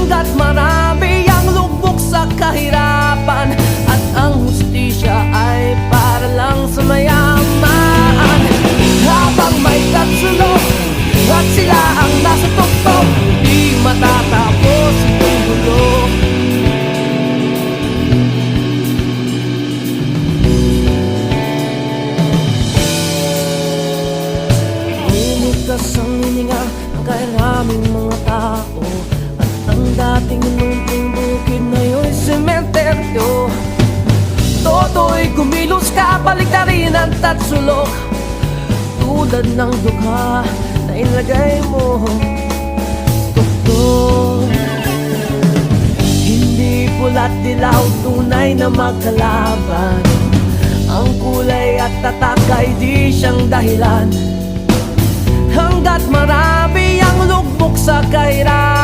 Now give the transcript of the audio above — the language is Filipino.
Hanggat marami ang lugmok sa kahirapan, at ang hustisya ay para lang sa mayaman. Habang may tatsulok at sila ang nasa tuktok, di matatapos itong gulo. Bumukas ang hininga ng kairaming mga tao, at ang dating munting bukid na yun sementeryo. Toto'y kumilos ka, baliktarin ang tatsulok, tulad ng dukha na ilagay mo sa tuktok. Hindi pula't dilaw, tunay na magkalaban. Ang kulay at tatak ay di siyang dahilan. Hanggat marami ang lugmok sa kahirapan,